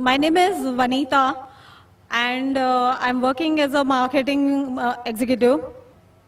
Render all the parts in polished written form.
My name is Vanita and I'm working as a marketing executive.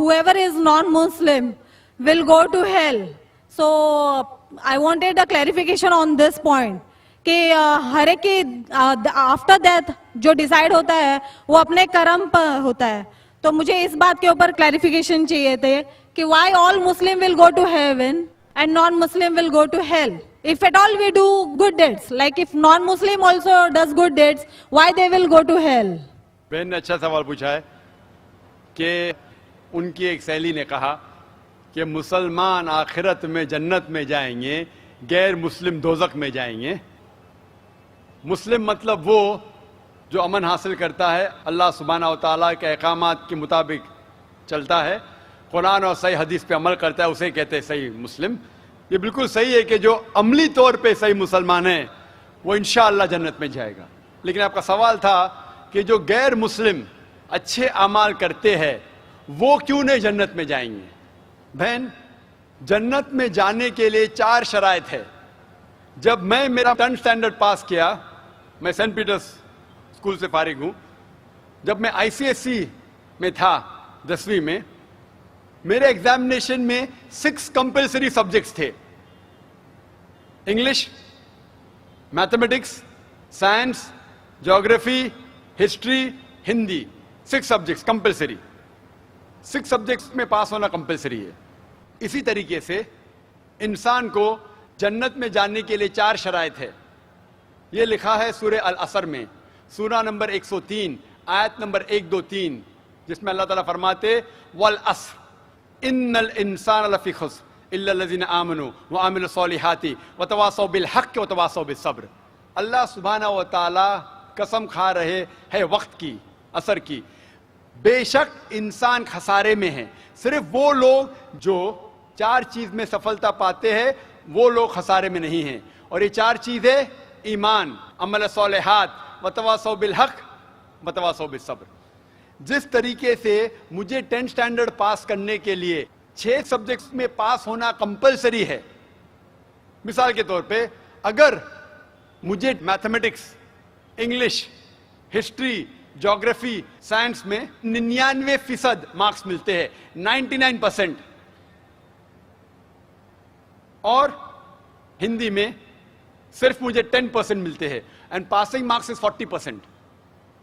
whoever is non-Muslim will go to hell. So I wanted a clarification on this point. کہ ہر ایک کی after death جو decide ہوتا ہے وہ اپنے کرم پر ہوتا ہے. تو مجھے اس بات کے اوپر کلیریفیکیشن چاہیے تھے کہ why all Muslim will go to heaven and non Muslim will go to hell. If at all we do good deeds, like if non-Muslim also does good deeds, why they will go to hell? بہن نے اچھا سوال پوچھا ہے کہ ان کی ایک سہیلی نے کہا کہ مسلمان آخرت میں جنت میں جائیں گے, غیر مسلم دوزخ میں جائیں گے. مسلم مطلب وہ جو امن حاصل کرتا ہے, اللہ سبحانہ و تعالیٰ کے احکامات کے مطابق چلتا ہے, قرآن اور صحیح حدیث پہ عمل کرتا ہے, اسے کہتے ہیں صحیح مسلم. یہ بالکل صحیح ہے کہ جو عملی طور پہ صحیح مسلمان ہے وہ انشاءاللہ جنت میں جائے گا. لیکن آپ کا سوال تھا کہ جو غیر مسلم اچھے اعمال کرتے ہیں وہ کیوں نہیں جنت میں جائیں گے. بہن, جنت میں جانے کے لیے 4 شرائط ہے. جب میں میرا 10th اسٹینڈرڈ پاس کیا, میں سینٹ پیٹرز اسکول سے فارغ ہوں, جب میں ICSE میں تھا 10ویں میں, میرے ایگزامینیشن میں 6 کمپلسری سبجیکٹس تھے. English, mathematics, science, geography, history, Hindi. 6 subjects compulsory. 6 subjects میں پاس ہونا کمپلسری ہے. اسی طریقے سے انسان کو جنت میں جانے کے لیے 4 شرائط ہے. یہ لکھا ہے سورہ العصر میں, سورہ نمبر 103 آیت نمبر 1 2 3, جس میں اللہ تعالیٰ فرماتے والعصر ان الانسان لفی خسر الا الذین آمنوا وعملوا الصالحات وتواصوا بالحق وتواصوا بالصبر. اللہ سبحانہ و تعالیٰ قسم کھا رہے ہے وقت کی, عصر کی, بے شک انسان خسارے میں ہے. صرف وہ لوگ جو 4 چیز میں سفلتا پاتے ہیں وہ لوگ خسارے میں نہیں ہیں. اور یہ 4 چیزیں ایمان, عمل صالحات, وتواصوا بالحق, وتواصوا بالصبر. جس طریقے سے مجھے 10th اسٹینڈرڈ پاس کرنے کے لیے 6 سبجیکٹس میں پاس ہونا کمپلسری ہے. مثال کے طور پہ اگر مجھے mathematics, English, history, geography, science میں 99% مارکس ملتے ہیں, 99%, اور ہندی میں صرف مجھے 10% ملتے ہیں, اینڈ پاسنگ مارکس از 40%.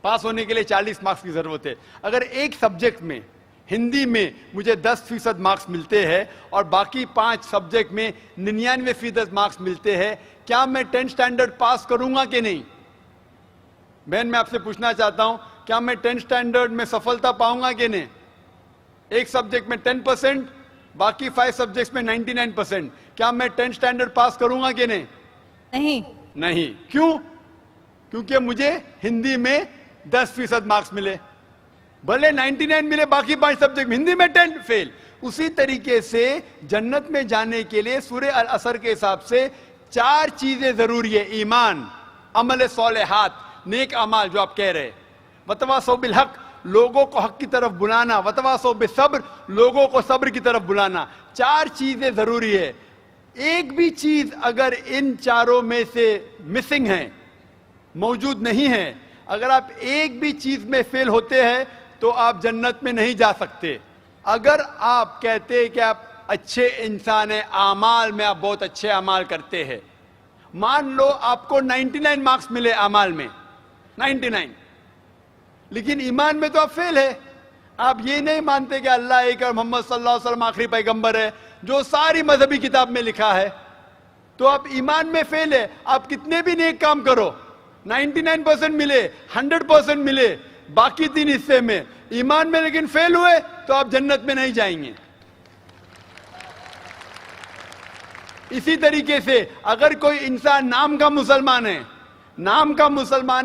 پاس ہونے کے لیے 40 مارکس کی ضرورت ہے. اگر ایک سبجیکٹ میں, ہندی میں, مجھے 10% مارکس ملتے ہیں اور باقی 5 سبجیکٹ میں 99% مارکس ملتے ہیں, کیا میں 10th اسٹینڈرڈ پاس کروں گا کہ نہیں؟ بہن, میں آپ سے پوچھنا چاہتا ہوں, کیا میں 10th اسٹینڈرڈ میں سفلتا پاؤں گا کہ نہیں؟ ایک سبجیکٹ میں 10%, باقی 5 سبجیکٹس میں 99%, کیا میں 10th اسٹینڈرڈ پاس کروں گا کہ نہیں؟ نہیں. کیوں؟ کیونکہ مجھے ہندی میں 10% مارکس ملے, بھلے 99 ملے باقی 5 سبجیکٹ میں, ہندی میں 10 فیل. اسی طریقے سے جنت میں جانے کے لیے سورہ العصر کے حساب سے 4 چیزیں ضروری ہے. ایمان, عمل صالحات, نیک اعمال جو آپ کہہ رہے, وتواصوا بالحق, لوگوں کو حق کی طرف بلانا, وتواصوا بالصبر, لوگوں کو صبر کی طرف بلانا. 4 چیزیں ضروری ہے. ایک بھی چیز اگر ان 4 میں سے مسنگ ہے, موجود نہیں ہے, اگر آپ ایک بھی چیز میں فیل ہوتے ہیں تو آپ جنت میں نہیں جا سکتے. اگر آپ کہتے ہیں کہ آپ اچھے انسان ہیں, اعمال میں آپ بہت اچھے اعمال کرتے ہیں, مان لو آپ کو 99 مارکس ملے اعمال میں, 99, لیکن ایمان میں تو آپ فیل ہے. آپ یہ نہیں مانتے کہ اللہ ایک اور محمد صلی اللہ علیہ وسلم آخری پیغمبر ہے جو ساری مذہبی کتاب میں لکھا ہے, تو آپ ایمان میں فیل ہے. آپ کتنے بھی نیک کام کرو, 99% ملے, 100% ملے, باقی 3 حصے میں ایمان میں لیکن فیل ہوئے, تو آپ جنت میں نہیں جائیں گے. اسی طریقے سے اگر کوئی انسان نام کا مسلمان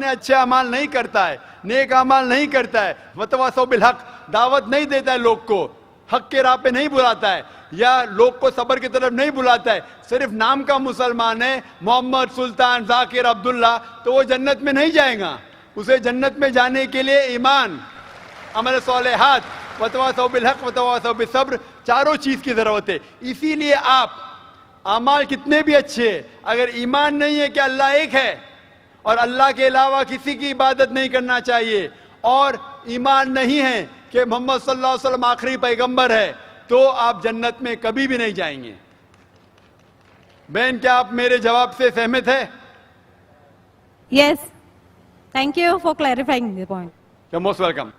ہے, اچھے اعمال نہیں کرتا ہے, نیک اعمال نہیں کرتا ہے, وتواصوا بالحق, دعوت نہیں دیتا ہے لوگ کو, حق کے راہ پہ نہیں بلاتا ہے, یا لوگ کو صبر کی طرف نہیں بلاتا ہے, صرف نام کا مسلمان ہے, محمد, سلطان, ذاکر, عبداللہ, تو وہ جنت میں نہیں جائے گا. اسے جنت میں جانے کے لیے ایمان، عمل صالحات، وتواصوا بالحق وتواصوا بالصبر، چاروں چیز کی ضرورت ہے. اسی لیے آپ اعمال کتنے بھی اچھے ہیں، اگر ایمان نہیں ہے کہ اللہ ایک ہے اور اللہ کے علاوہ کسی کی عبادت نہیں کرنا چاہیے، اور ایمان نہیں ہے کہ محمد صلی اللہ علیہ وسلم آخری پیغمبر ہے، تو آپ جنت میں کبھی بھی نہیں جائیں گے. بہن، کیا آپ میرے جواب سے سہمت ہے؟ Yes. Thank you for clarifying the point. You're most welcome.